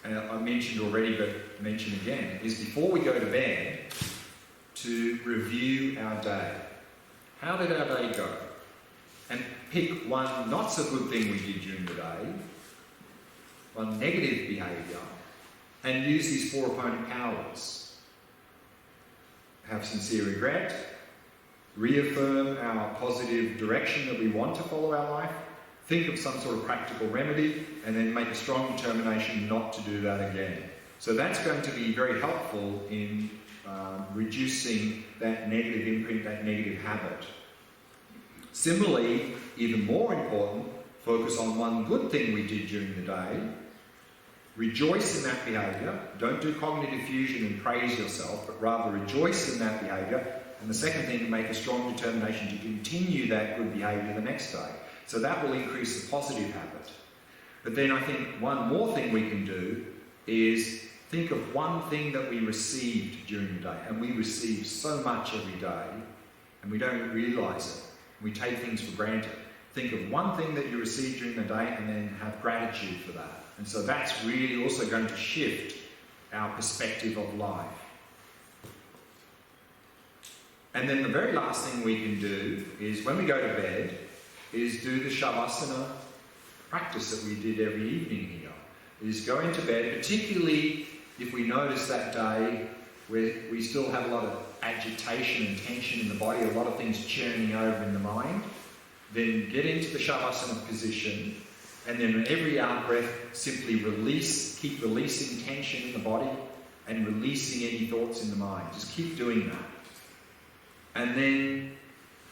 and I mentioned already, but mention again, is before we go to bed, to review our day. How did our day go? And pick one not so good thing we did during the day, one negative behaviour, and use these 4 opponent powers. Have sincere regret, reaffirm our positive direction that we want to follow our life, think of some sort of practical remedy, and then make a strong determination not to do that again. So that's going to be very helpful in reducing that negative imprint, that negative habit. Similarly, even more important, focus on one good thing we did during the day. Rejoice in that behaviour. Don't do cognitive fusion and praise yourself, but rather rejoice in that behaviour. And the second thing, make a strong determination to continue that good behaviour the next day. So that will increase the positive habit. But then I think one more thing we can do is think of one thing that we received during the day. And we receive so much every day, and we don't realise it. We take things for granted. Think of one thing that you received during the day and then have gratitude for that. And so that's really also going to shift our perspective of life. And then the very last thing we can do is, when we go to bed, is do the Shavasana practice that we did every evening here. Is go into bed, particularly if we notice that day where we still have a lot of agitation and tension in the body, a lot of things churning over in the mind, then get into the Shavasana position, and then in every out breath, simply release, keep releasing tension in the body and releasing any thoughts in the mind. Just keep doing that. And then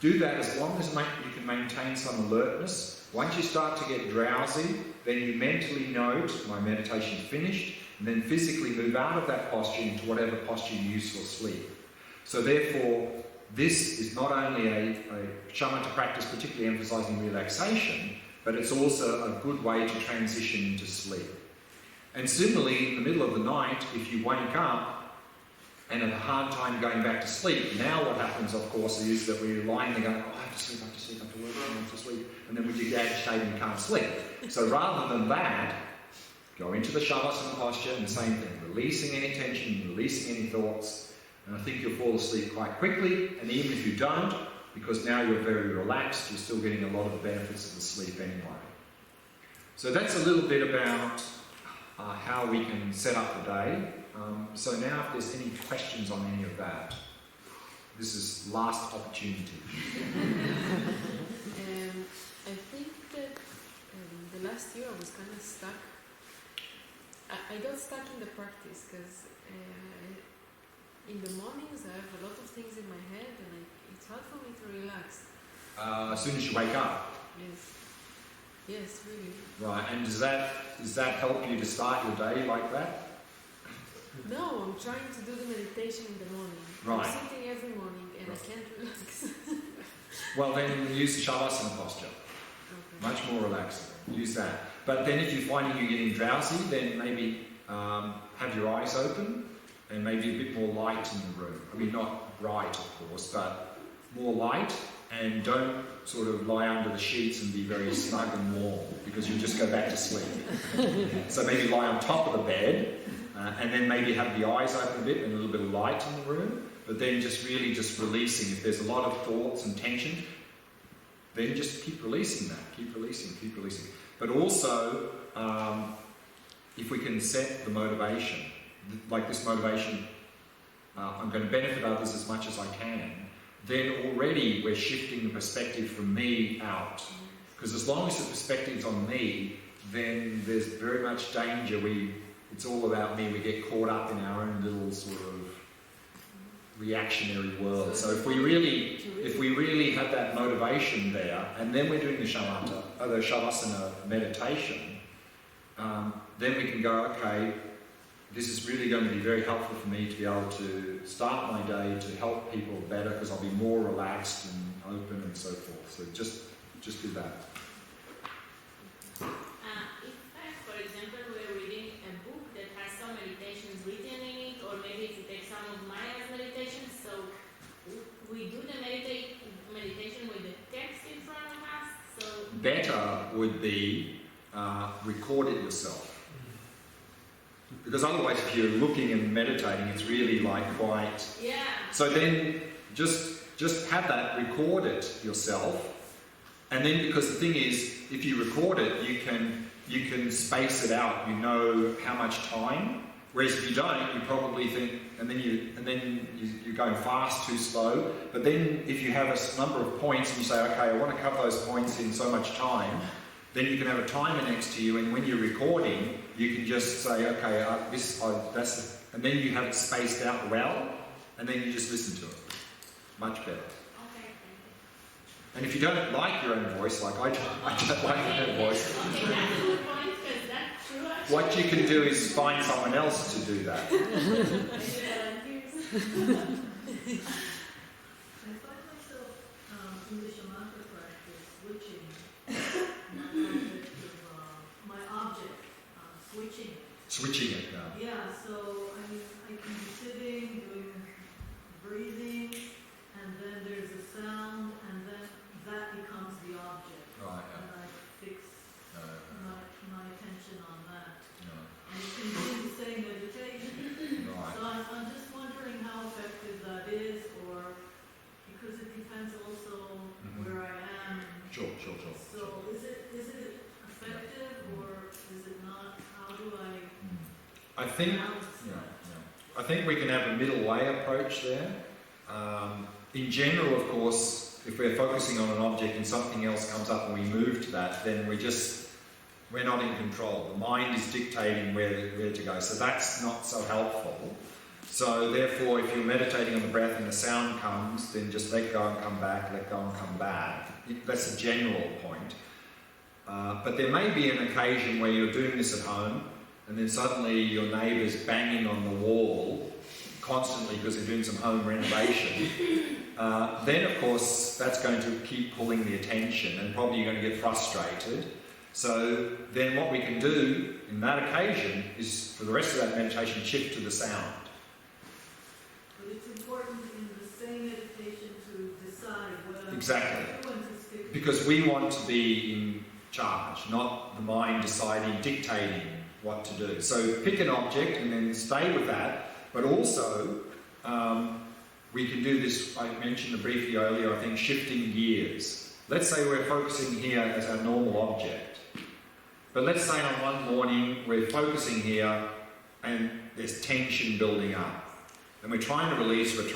do that as long as you can maintain some alertness. Once you start to get drowsy, then you mentally note, my meditation's finished, and then physically move out of that posture into whatever posture you use for sleep. So therefore, this is not only a shamatha practice particularly emphasising relaxation, but it's also a good way to transition into sleep. And similarly, in the middle of the night, if you wake up and have a hard time going back to sleep, now what happens, of course, is that we're lying there going, oh, I have to sleep, I have to sleep, I have to work, I have to sleep, and then we get agitated and can't sleep. So rather than that, go into the Shavasana posture and the same thing, releasing any tension, releasing any thoughts, and I think you'll fall asleep quite quickly. And even if you don't, because now you're very relaxed, you're still getting a lot of the benefits of the sleep anyway. So that's a little bit about how we can set up the day. So now if there's any questions on any of that, this is last opportunity. I think that the last year I was kind of stuck. I got stuck in the practice because in the mornings I have a lot of things in my head and it's hard for me to relax. As soon as you wake up? Yes. Yes, really. Right, and does that help you to start your day like that? No, I'm trying to do the meditation in the morning. Right. I'm sitting every morning and I can't relax. Well, then use the Shavasana posture. Okay. Much more relaxing. Use that. But then if you're finding you're getting drowsy, then maybe have your eyes open and maybe a bit more light in the room. I mean, not bright, of course, but more light, and don't sort of lie under the sheets and be very snug and warm, because you'll just go back to sleep. So maybe lie on top of the bed, and then maybe have the eyes open a bit and a little bit of light in the room, but then just really just releasing. If there's a lot of thoughts and tension, then just keep releasing that, keep releasing, keep releasing. But also, if we can set the motivation, like this motivation, I'm going to benefit others as much as I can, then already we're shifting the perspective from me out. Because as long as the perspective's on me, then there's very much danger. It's all about me. We get caught up in our own little sort of reactionary world. So if we really have that motivation there, and then we're doing the Shamatha, the Shavasana meditation, then we can go, okay, this is really going to be very helpful for me to be able to start my day to help people better, because I'll be more relaxed and open and so forth. So just do that. If, for example, we're reading a book that has some meditations written in it, or maybe if we take some of Maya's meditations, so we do the meditation with the text in front of us. So better would be record it yourself. Because otherwise, if you're looking and meditating, it's really like quite. Yeah. So then, just have that, record it yourself, and then because the thing is, if you record it, you can space it out. You know how much time. Whereas if you don't, you probably think, and then you're going fast, too slow. But then if you have a number of points and you say, okay, I want to cover those points in so much time, then you can have a timer next to you, and when you're recording, you can just say, okay, and then you have it spaced out well, and then you just listen to it. Much better. Okay, thank you. And if you don't like your own voice, like I don't like my own voice, Okay, that's a good point, because that's true actually. what you can do is find someone else to do that. I do volunteers. I find myself in the Shamatha practice switching my object, switching it. Switching it now. Yeah, so I mean, I can be sitting, doing breathing, and then there's a sound, and then that becomes the object. Right, And I fix no. my attention on that. No. And it can be the same meditation. Right. So I'm just wondering how effective that is, or because it depends also where I am. Sure. So is it effective or is it not? How do I I think. balance Yeah, that? I think we can have a middle way approach there. In general, of course, if we're focusing on an object and something else comes up and we move to that, then we're not in control. The mind is dictating where to go. So that's not so helpful. So therefore, if you're meditating on the breath and the sound comes, then just let go and come back, let go and come back. That's a general point. But there may be an occasion where you're doing this at home and then suddenly your neighbour's banging on the wall constantly because they're doing some home renovation. Then, of course, that's going to keep pulling the attention and probably you're going to get frustrated. So then what we can do in that occasion is, for the rest of that meditation, shift to the sound. But it's important in the same meditation to decide what I'm Exactly. going to stick. Because we want to be in charge, not the mind deciding, dictating what to do. So pick an object and then stay with that, but also we can do this, I mentioned briefly earlier, I think, shifting gears. Let's say we're focusing here as our normal object, but let's say on one morning we're focusing here and there's tension building up. And we're trying to release, and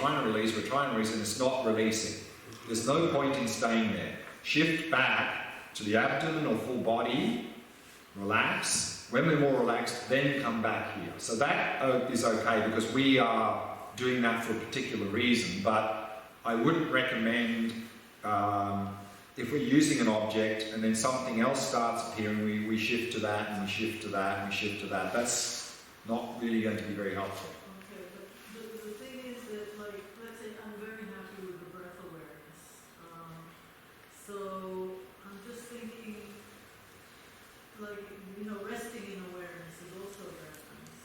it's not releasing. There's no point in staying there. Shift back to the abdomen or full body, relax. When we're more relaxed, then come back here. So that is okay because we are doing that for a particular reason, but I wouldn't recommend if we're using an object and then something else starts appearing, we shift to that and we shift to that and we shift to that. That's not really going to be very helpful. Okay, but the thing is that, like, let's say I'm very happy with the breath awareness. So I'm just thinking, like, resting in awareness is also very nice.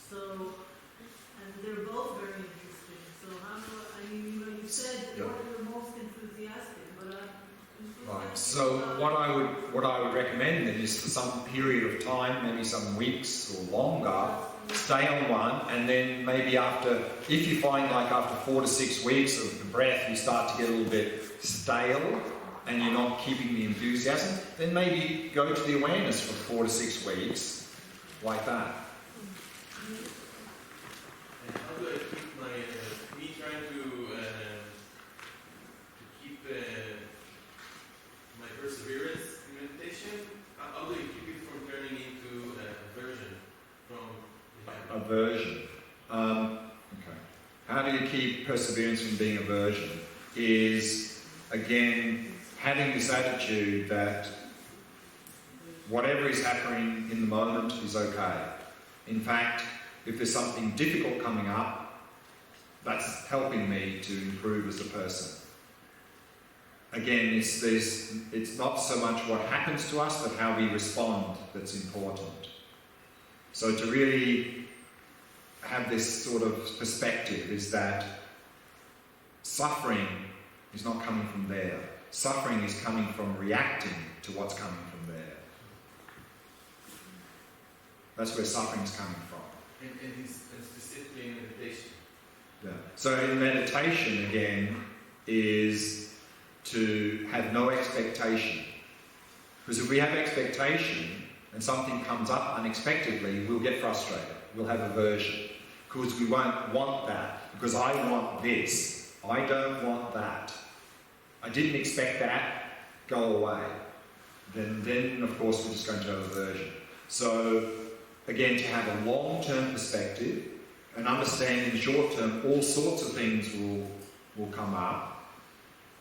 So, and they're both very interesting. So how do you said Yeah. what you're most enthusiastic, but I'm Right. So what I would recommend then is for some period of time, maybe some weeks or longer, stay on one, and then maybe if you find like after 4 to 6 weeks of the breath, you start to get a little bit stale and you're not keeping the enthusiasm, then maybe go to the awareness for 4 to 6 weeks, like that. And how do I keep me trying to keep my perseverance in meditation? How do you keep it from turning into aversion from the habit? Aversion. Okay. How do you keep perseverance from being aversion? Is, again, having this attitude that whatever is happening in the moment is okay. In fact, if there's something difficult coming up, that's helping me to improve as a person. Again, it's not so much what happens to us, but how we respond that's important. So to really have this sort of perspective is that suffering is not coming from there. Suffering is coming from reacting to what's coming from there. That's where suffering's coming from. And specifically in meditation. Yeah. So in meditation, again, is to have no expectation. Because if we have expectation and something comes up unexpectedly, we'll get frustrated. We'll have aversion. Because we won't want that. Because I want this. I don't want that. I didn't expect that. Go away. Then of course, we're just going to have aversion. So, again, to have a long-term perspective and understand in the short term all sorts of things will come up.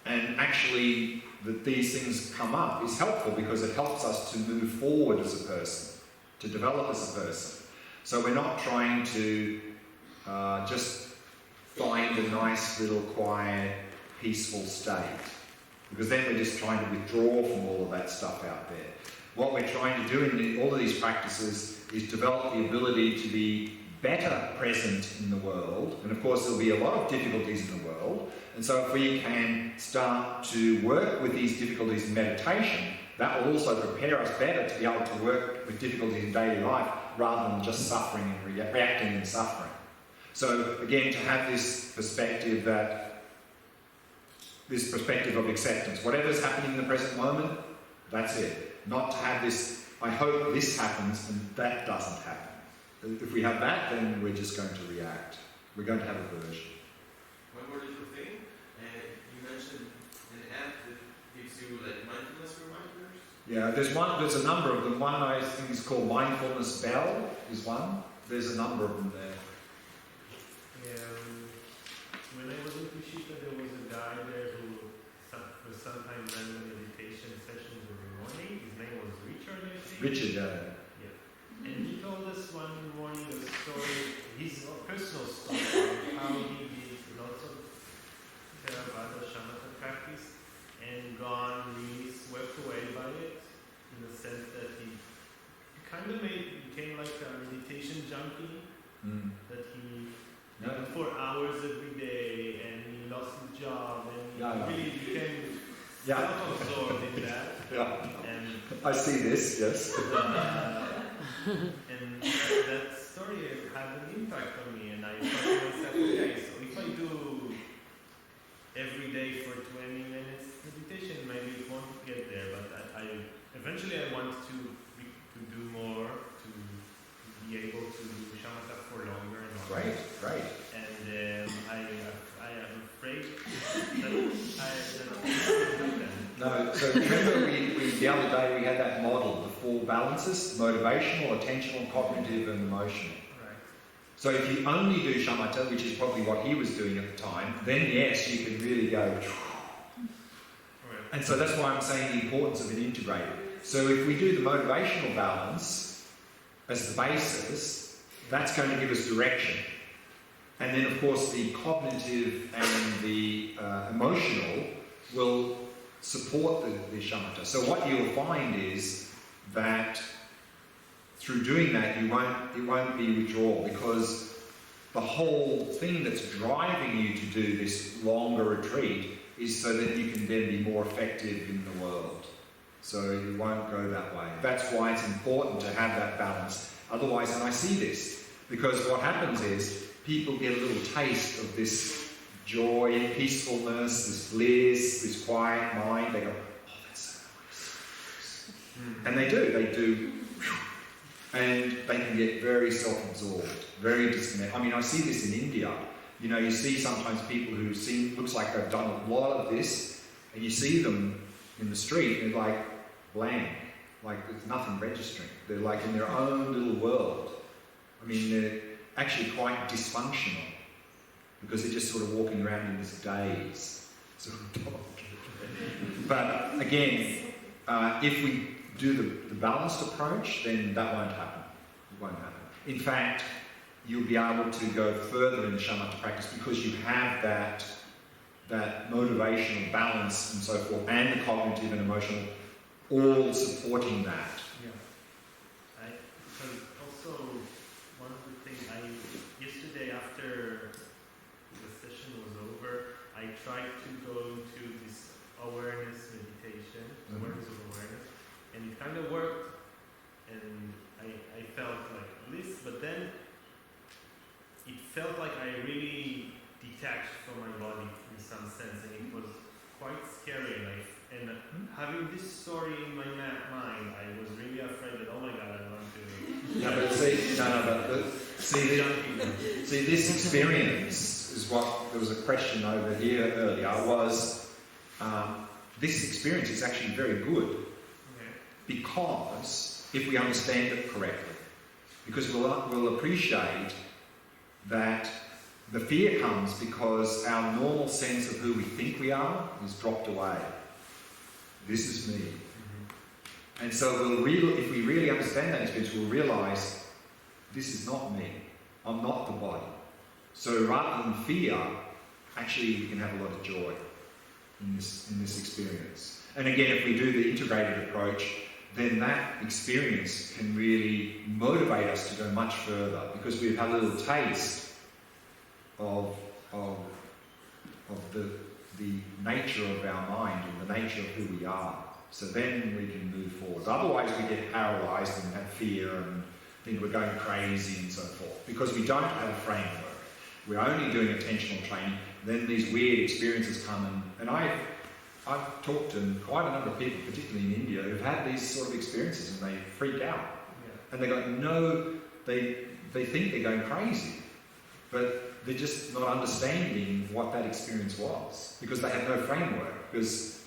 And actually, that these things come up is helpful because it helps us to move forward as a person, to develop as a person. So we're not trying to just find a nice little quiet, peaceful state, because then we're just trying to withdraw from all of that stuff out there. What we're trying to do in all of these practices is develop the ability to be better present in the world, and of course there'll be a lot of difficulties in the world, and so if we can start to work with these difficulties in meditation, that will also prepare us better to be able to work with difficulties in daily life rather than just suffering and reacting and suffering. So again, to have this perspective of acceptance. Whatever's happening in the present moment, that's it. Not to have this, I hope this happens and that doesn't happen. If we have that, then we're just going to react. We're going to have aversion. One more little thing. You mentioned an app that gives you like mindfulness reminders. Yeah, there's a number of them. One I think is called Mindfulness Bell is one. There's a number of them there. When I was in Vipashyana, there was a guy there who sometimes ran the meditation sessions in the morning. His name was Richard, I think. Richard, Yeah. And he told us one morning a story, his personal story, of how he did lots of Theravada Shamatha practice and gone really swept away by it, in the sense that he kind of became like a meditation junkie, that he for hours every day, and he lost his job, and he really became self-absorbed in that. Yeah. And I see this, yes. and that story had an impact on me, and I thought to myself, okay, so if I do every day for 20 minutes meditation, maybe it won't get there, but eventually I want to do more, to be able to do shamatha for longer and longer. Great. And I am afraid that No, so remember the other day we had that model, the 4 balances, motivational, attentional, cognitive and emotional. Right. So if you only do shamatha, which is probably what he was doing at the time, then yes, you can really go. Right. And so that's why I'm saying the importance of an integrated. So if we do the motivational balance as the basis, that's going to give us direction. And then of course the cognitive and the emotional will support the shamatha. So what you'll find is that through doing that it won't be withdrawal, because the whole thing that's driving you to do this longer retreat is so that you can then be more effective in the world. So you won't go that way. That's why it's important to have that balance. Otherwise, and I see this, because what happens is people get a little taste of this joy, peacefulness, this bliss, this quiet mind. They go, oh, that's so nice. And they do. And they can get very self-absorbed, very disconnected. I mean, I see this in India. You know, you see sometimes people who looks like they've done a lot of this, and you see them in the street, and they're like blank, like there's nothing registering. They're like in their own little world. I mean, they're actually quite dysfunctional, because they're just sort of walking around in this daze. But again, if we do the balanced approach, then that won't happen. It won't happen. In fact, you'll be able to go further in the shamatha practice because you have that motivational balance and so forth, and the cognitive and emotional all supporting that. Yeah. Because also one of the things yesterday after the session was over, I tried to go to this awareness meditation, awareness of awareness, and it kind of worked, and I felt like felt like I really detached from my body in some sense, and it was quite scary. And having this story in my mind, I was really afraid that, oh my God, I want to. No, but see, this experience is what, there was a question over here earlier, was this experience is actually very good. Okay. Because if we understand it correctly, because we'll appreciate that the fear comes because our normal sense of who we think we are is dropped away. This is me. Mm-hmm. And so if we really understand that experience, we'll realise this is not me. I'm not the body. So rather than fear, actually you can have a lot of joy in this experience. And again, if we do the integrated approach, then that experience can really motivate us to go much further, because we've had a little taste of the nature of our mind and the nature of who we are. So then we can move forward. Otherwise we get paralysed and have fear and think we're going crazy and so forth, because we don't have a framework. We're only doing attentional training. Then these weird experiences come, and I've talked to quite a number of people, particularly in India, who've had these sort of experiences and they freak out. Yeah. And they go, no, they think they're going crazy, but they're just not understanding what that experience was, because they have no framework, because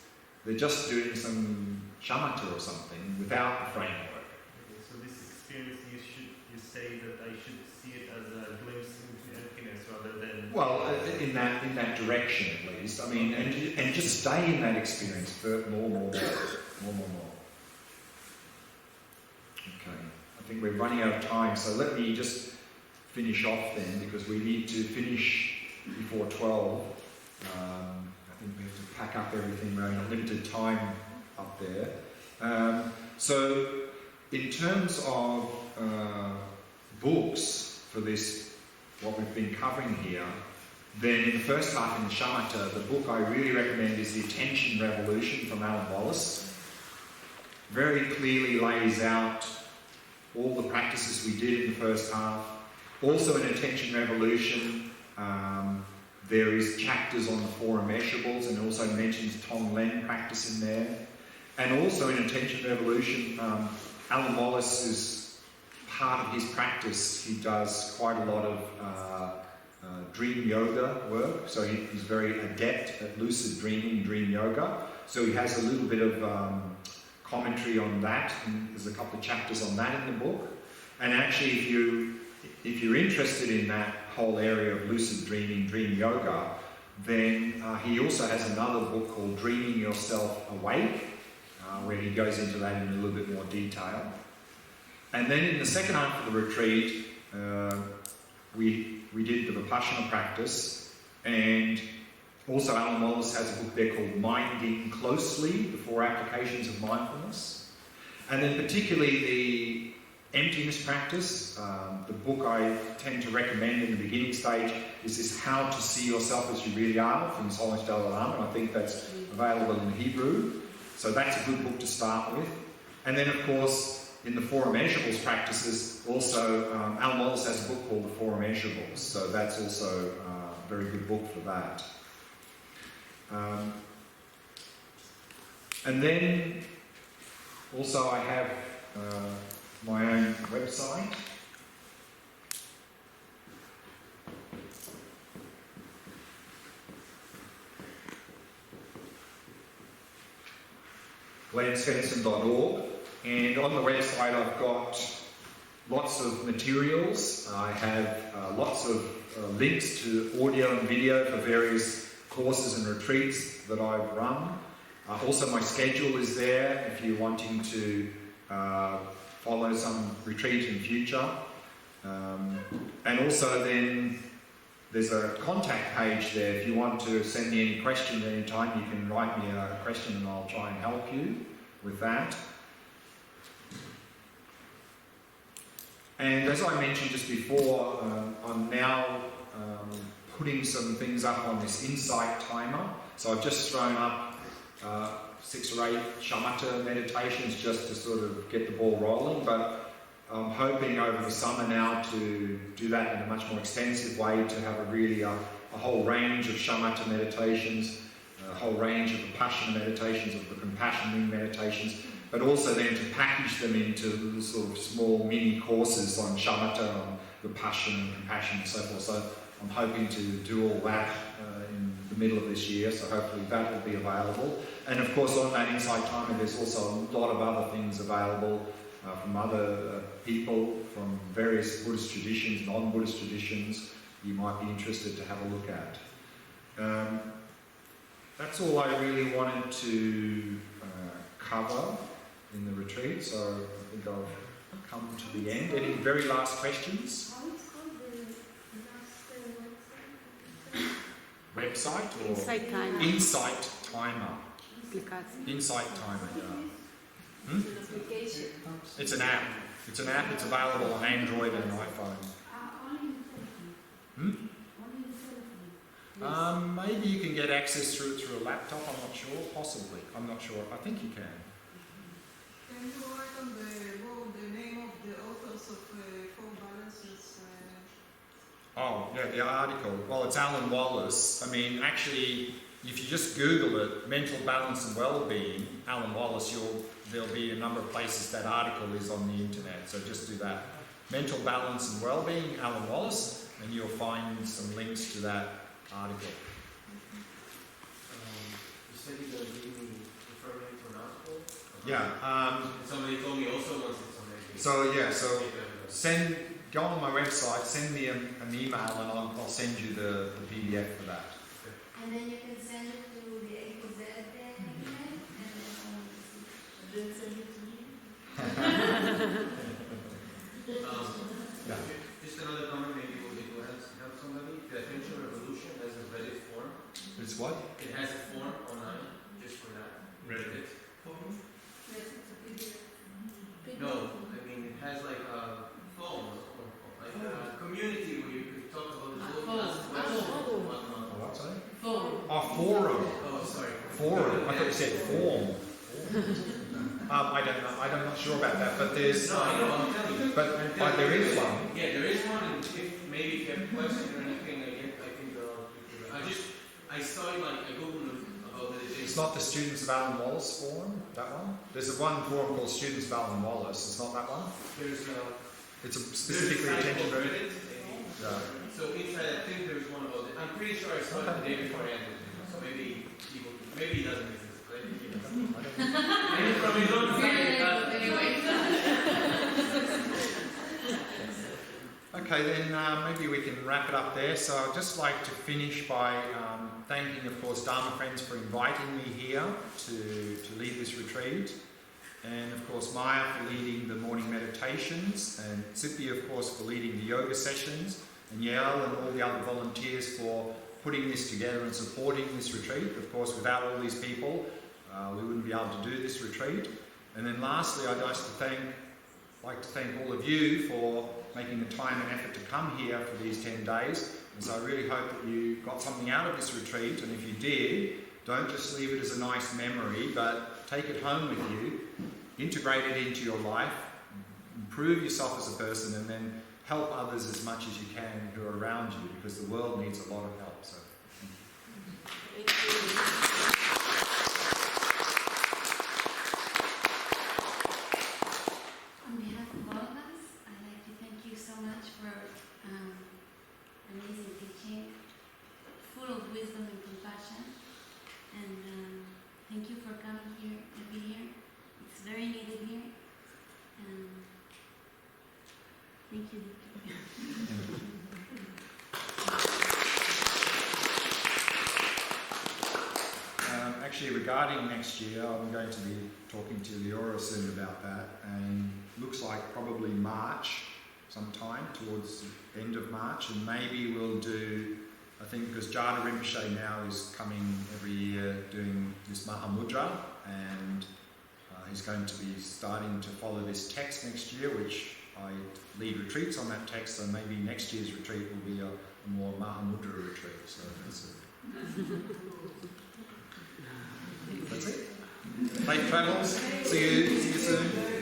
they're just doing some shamatha or something without a framework. Okay, so this experience, you say that I should see it as a glimpse into emptiness rather than... Well, in that direction at least. I mean, and just stay in that experience for more. Okay, I think we're running out of time, so let me just finish off then, because we need to finish before 12. I think we have to pack up everything. We're in limited time up there. So in terms of books for this, what we've been covering here, then in the first half in the Shamatha, the book I really recommend is The Attention Revolution from Alan Wallace. Very clearly lays out all the practices we did in the first half. Also in Attention Revolution, there is chapters on the four immeasurables, and also mentions Glen practice in there. And also in Attention Revolution, Alan Wallace is part of his practice. He does quite a lot of dream yoga work, so he's very adept at lucid dreaming, dream yoga. So he has a little bit of commentary on that, and there's a couple of chapters on that in the book. And actually, if you're interested in that whole area of lucid dreaming, dream yoga, then he also has another book called Dreaming Yourself Awake, where he goes into that in a little bit more detail. And then in the second half of the retreat, we did the Vipashyana practice, and also Alan Wallace has a book there called Minding Closely, the 4 applications of mindfulness. And then particularly the emptiness practice, the book I tend to recommend in the beginning stage is this How to See Yourself as You Really Are from Solomon Dalai Lama, and I think that's available in Hebrew. So that's a good book to start with. And then of course, in the 4 immeasurables practices, also Alan Wallace has a book called The 4 Immeasurables, so that's also a very good book for that. And then also I have my own website. glensvensson.org, and on the website I've got lots of materials. I have lots of links to audio and video for various courses and retreats that I've run. Also my schedule is there if you're wanting to follow some retreat in future. And also then there's a contact page there. If you want to send me any questions at any time, you can write me a question and I'll try and help you with that. And as I mentioned just before, I'm now putting some things up on this insight timer. So I've just thrown up 6 or 8 shamatha meditations just to sort of get the ball rolling, but I'm hoping over the summer now to do that in a much more extensive way, to have a whole range of Shamatha meditations, a whole range of Vipashyana meditations, of the compassion meditations, but also then to package them into sort of small mini courses on Shamatha, on Vipashyana and compassion and so forth. So I'm hoping to do all that in the middle of this year, so hopefully that will be available. And of course on that Insight Timer there's also a lot of other things available from other people, from various Buddhist traditions, non-Buddhist traditions, you might be interested to have a look at. That's all I really wanted to cover in the retreat, so I think I've come to the end. Any very last questions? How it's called the last Website or Insight Timer. Insight Timer. Application. Insight Timer, yeah. It's an application. It's an app. It's an app. It's available on Android and iPhone. only the telephone. Only the telephone. Maybe you can get access through a laptop. I'm not sure. Possibly. I'm not sure. I think you can. Can you write on the wall the name of the authors of Four Balances? Oh, yeah, the article. Well, it's Alan Wallace. I mean, actually, if you just Google it, mental balance and well-being, Alan Wallace, there'll be a number of places that article is on the internet. So just do that. Mental balance and well-being, Alan Wallace, and you'll find some links to that article. You said you're going to give me referring to an article? Yeah. Somebody told me also once it's on Netflix. So go on my website, send me an email, and I'll send you the PDF for that. And then you can send it to the A to Z email, and then send it to me. Yeah. Just another comment, maybe it will help somebody. The Attention Revolution has a Reddit form. It's what? It has a form online just for that. Reddit. Yes, it's a PDF. No, I mean it has like a phone, like a community where you can talk about the book, ask questions, and whatnot. Oh, what's that? Phone. Forum. Oh, sorry. Forum. I thought you said form. I don't know. I'm not sure about that, but there's. No, I know. I'm telling you. But there is one. Yeah, there is one. And if you have a question or anything, I saw it like I googled about meditation. It's not the Students of Alan Wallace forum. That one. There's one forum called Students of Alan Wallace. It's not that one. It's a specifically attention group. Reddit. Yeah. So inside, I think there's one about it. I'm pretty sure I saw it the day before I entered. So maybe he doesn't exist. But I think he does. Maybe from his own side, he does. Okay, then maybe we can wrap it up there. So I'd just like to finish by thanking, of course, Dharma Friends for inviting me here to lead this retreat. And of course Maya for leading the morning meditations, and Sippy of course for leading the yoga sessions, and Yael and all the other volunteers for putting this together and supporting this retreat. Of course without all these people we wouldn't be able to do this retreat. And then lastly I'd like to thank all of you for making the time and effort to come here for these 10 days. And so I really hope that you got something out of this retreat, and if you did, don't just leave it as a nice memory, but take it home with you, integrate it into your life, improve yourself as a person, and then help others as much as you can who are around you, because the world needs a lot of help. So, Thank you. On behalf of all of us, I'd like to thank you so much for amazing teaching, full of wisdom and compassion. And thank you for coming here every year. It's very needed here. And thank you. Actually, regarding next year, I'm going to be talking to Leora soon about that, and looks like probably March, sometime towards the end of March, and maybe we'll do, I think because Jada Rinpoche now is coming every year doing this Mahamudra, and he's going to be starting to follow this text next year, which I lead retreats on that text, so maybe next year's retreat will be a more Mahamudra retreat. So that's it. That's it. Safe travels. See you soon.